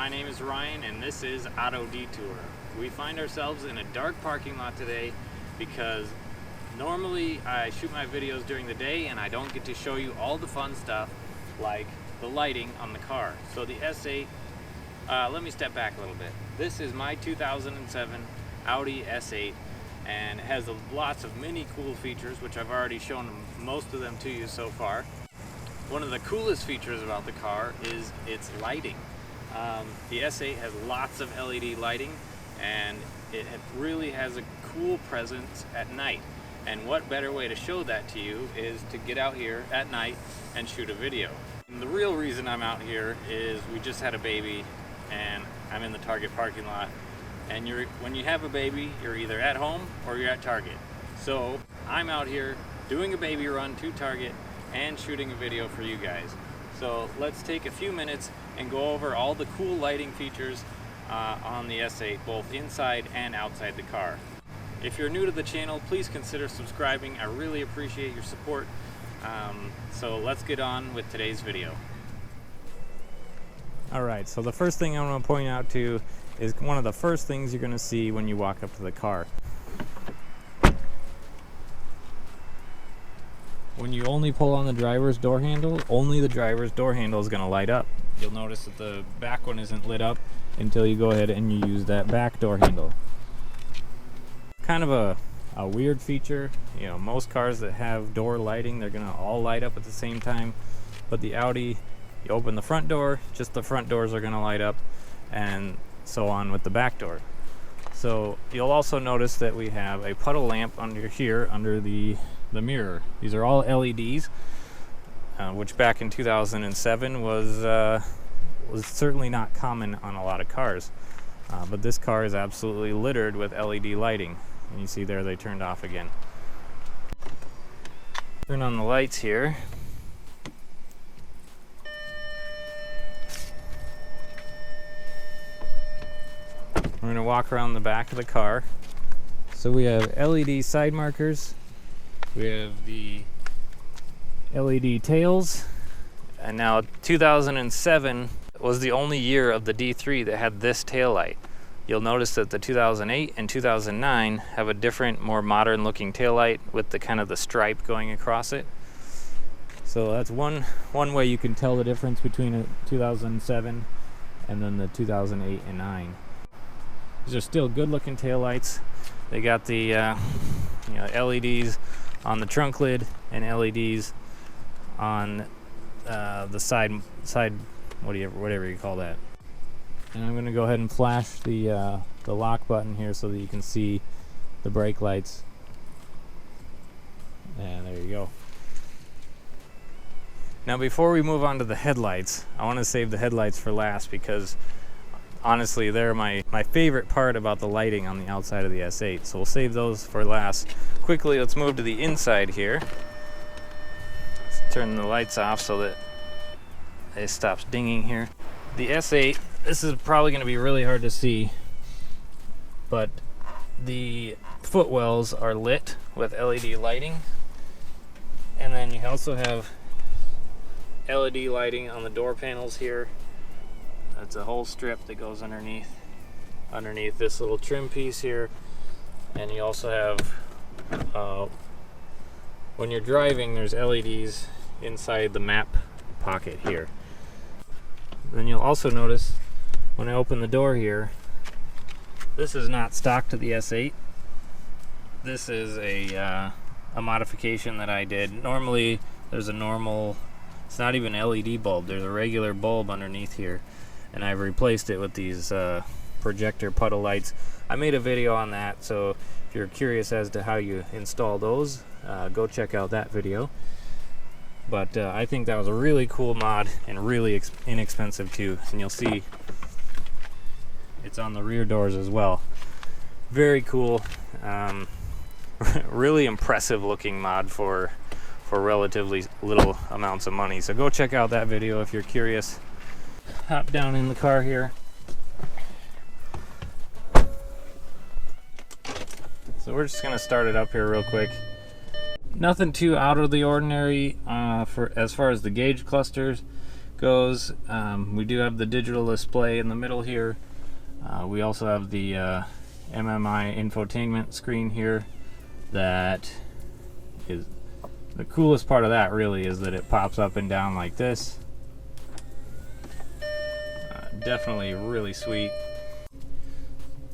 my name is Ryan and this is Auto Detour. We find ourselves in a dark parking lot today because normally I shoot my videos during the day and I don't get to show you all the fun stuff like the lighting on the car. So the S8, let me step back a little bit. This is my 2007 Audi S8 and it has lots of many cool features, which I've already shown most of them to you so far. One of the coolest features about the car is its lighting. The S8 has lots of LED lighting and it really has a cool presence at night. And what better way to show that to you is to get out here at night and shoot a video. And the real reason I'm out here is we just had a baby and I'm in the Target parking lot. And when you have a baby, you're either at home or you're at Target. So I'm out here doing a baby run to Target and shooting a video for you guys. So let's take a few minutes and go over all the cool lighting features on the S8, both inside and outside the car. If you're new to the channel, please consider subscribing. I really appreciate your support. So let's get on with today's video. Alright, so the first thing I want to point out to you is one of the first things you're going to see when you walk up to the car. When you only pull on the driver's door handle, only the driver's door handle is going to light up. You'll notice that the back one isn't lit up until you go ahead and you use that back door handle. Kind of a weird feature. You know, most cars that have door lighting, they're going to all light up at the same time. But the Audi, you open the front door, just the front doors are going to light up, and so on with the back door. So you'll also notice that we have a puddle lamp under here, under the mirror. These are all LEDs, which back in 2007 was certainly not common on a lot of cars. But this car is absolutely littered with LED lighting. And you see there they turned off again. Turn on the lights here. We're going to walk around the back of the car. So we have LED side markers. We have the LED tails. And now 2007 was the only year of the D3 that had this tail light. You'll notice that the 2008 and 2009 have a different, more modern looking tail light with the kind of the stripe going across it. So that's one way you can tell the difference between a 2007 and then the 2008 and 9. These are still good looking tail lights. They got the LEDs on the trunk lid and LEDs on the side whatever you call that. And I'm going to go ahead and flash the lock button here so that you can see the brake lights. And there you go. Now before we move on to the headlights, I want to save the headlights for last because honestly they're my favorite part about the lighting on the outside of the S8. So we'll save those for last. Quickly, let's move to the inside here. Let's turn the lights off so that it stops dinging here. The S8, this is probably going to be really hard to see, but the footwells are lit with LED lighting, and then you also have LED lighting on the door panels here. That's a whole strip that goes underneath this little trim piece here. And you also have when you're driving, there's LEDs inside the map pocket here. Then you'll also notice when I open the door here, this is not stock to the S8. This is a modification that I did. Normally there's a normal, it's not even LED bulb, there's a regular bulb underneath here, and I've replaced it with these projector puddle lights. I made a video on that, so if you're curious as to how you install those, go check out that video. But I think that was a really cool mod and really inexpensive too. And you'll see it's on the rear doors as well. Very cool. Really impressive looking mod for relatively little amounts of money. So go check out that video if you're curious. Hop down in the car here. So we're just gonna start it up here real quick. Nothing too out of the ordinary as far as the gauge clusters. goes. We do have the digital display in the middle here. We also have the MMI infotainment screen here. That is the coolest part of that, really, is that it pops up and down like this. Definitely really sweet.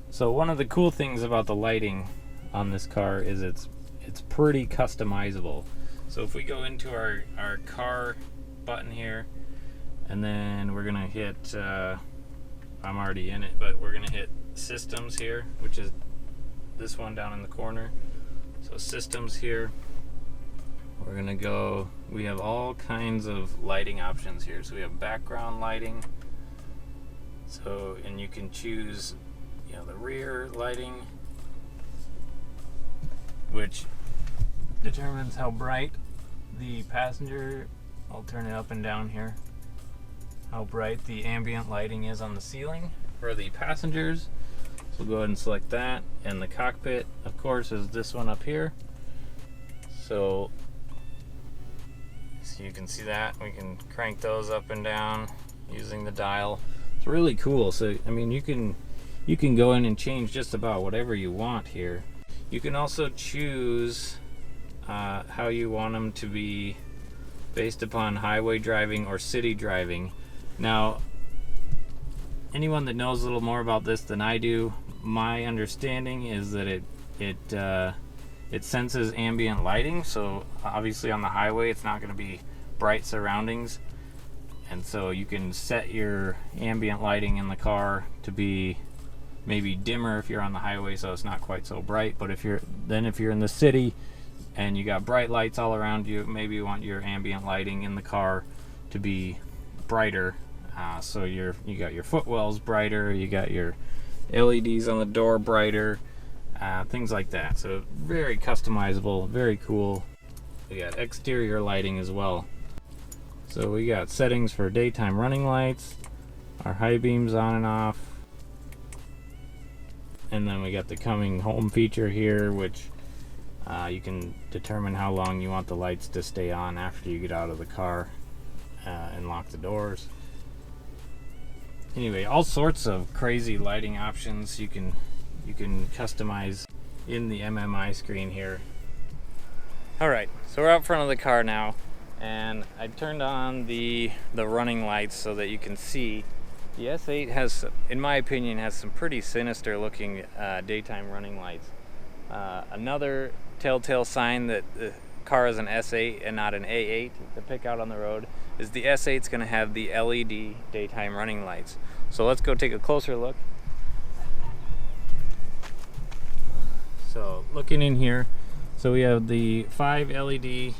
So one of the cool things about the lighting on this car is it's pretty customizable. So if we go into our car button here, and then we're gonna hit I'm already in it, but we're gonna hit systems here, which is this one down in the corner. So systems here, we're gonna go, we have all kinds of lighting options here. So we have background lighting, so, and you can choose, you know, the rear lighting, which determines how bright the passenger, I'll turn it up and down here, how bright the ambient lighting is on the ceiling for the passengers. So we'll go ahead and select that. And the cockpit, of course, is this one up here. So you can see that. We can crank those up and down using the dial. It's really cool. So I mean, you can go in and change just about whatever you want here. You can also choose how you want them to be based upon highway driving or city driving. Now, anyone that knows a little more about this than I do, my understanding is that it senses ambient lighting. So obviously on the highway, it's not going to be bright surroundings, and so you can set your ambient lighting in the car to be maybe dimmer if you're on the highway, so it's not quite so bright. But if you're in the city and you got bright lights all around you, maybe you want your ambient lighting in the car to be brighter. So you got your footwells brighter, you got your LEDs on the door brighter, things like that. So very customizable, very cool. We got exterior lighting as well. So we got settings for daytime running lights, our high beams on and off, and then we got the coming home feature here, which you can determine how long you want the lights to stay on after you get out of the car and lock the doors. Anyway, all sorts of crazy lighting options you can customize in the MMI screen here. Alright, so we're out front of the car now, and I turned on the running lights so that you can see. The S8 has, in my opinion, has some pretty sinister looking daytime running lights. Another telltale sign that the car is an S8 and not an A8 to pick out on the road is the S8 is going to have the LED daytime running lights. So let's go take a closer look. So looking in here, so we have the 5 LED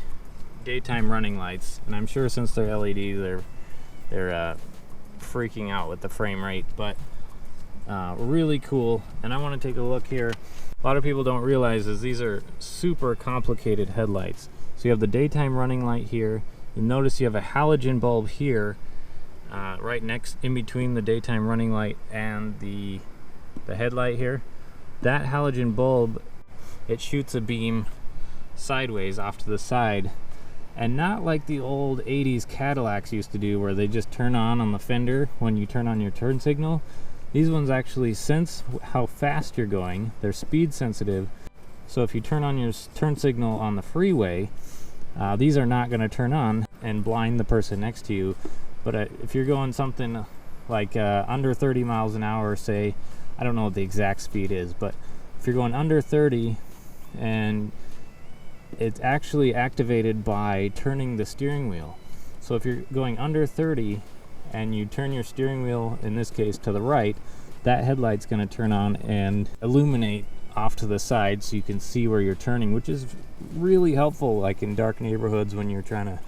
daytime running lights, and I'm sure since they're LED, they're freaking out with the frame rate, but really cool. And I want to take a look here. A lot of people don't realize is these are super complicated headlights. So you have the daytime running light here. You'll notice you have a halogen bulb here, right next in between the daytime running light and the headlight here. That halogen bulb, it shoots a beam sideways off to the side, and not like the old 80s Cadillacs used to do where they just turn on the fender when you turn on your turn signal. These ones actually sense how fast you're going. They're speed sensitive, so if you turn on your turn signal on the freeway, these are not going to turn on and blind the person next to you. But if you're going something like under 30 miles an hour, say, I don't know what the exact speed is, but if you're going under 30, and it's actually activated by turning the steering wheel. So if you're going under 30 and you turn your steering wheel, in this case to the right, that headlight's going to turn on and illuminate off to the side so you can see where you're turning, which is really helpful, like in dark neighborhoods when you're trying to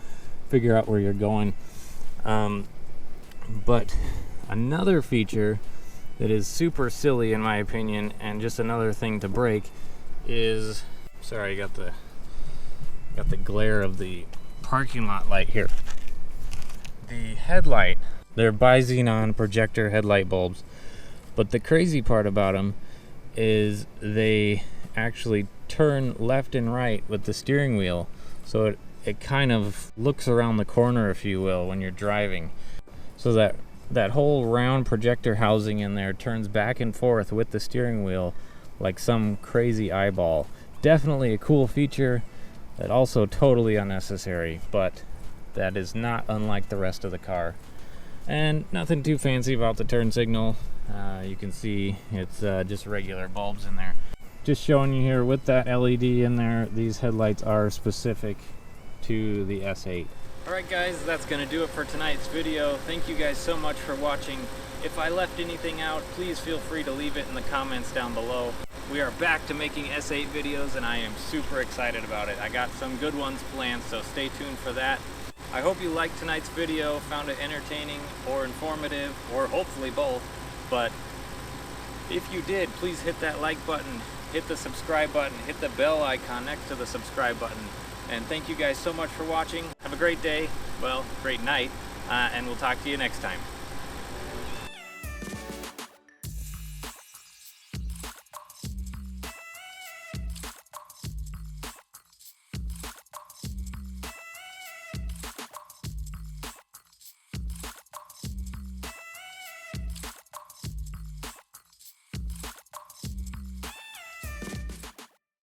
figure out where you're going. But another feature that is super silly in my opinion, and just another thing to break, is, sorry, I got the glare of the parking lot light here. The headlight, they're bi-xenon projector headlight bulbs, but the crazy part about them is they actually turn left and right with the steering wheel. So it kind of looks around the corner, if you will, when you're driving. So that whole round projector housing in there turns back and forth with the steering wheel like some crazy eyeball. Definitely a cool feature, that also totally unnecessary, but that is not unlike the rest of the car. And nothing too fancy about the turn signal. You can see it's just regular bulbs in there. Just showing you here with that LED in there, these headlights are specific to the S8. Alright guys, that's going to do it for tonight's video. Thank you guys so much for watching. If I left anything out, please feel free to leave it in the comments down below. We are back to making S8 videos and I am super excited about it. I got some good ones planned, so stay tuned for that. I hope you liked tonight's video, found it entertaining or informative, or hopefully both. But if you did, please hit that like button, hit the subscribe button, hit the bell icon next to the subscribe button. And thank you guys so much for watching. Have a great day, well, great night, and we'll talk to you next time.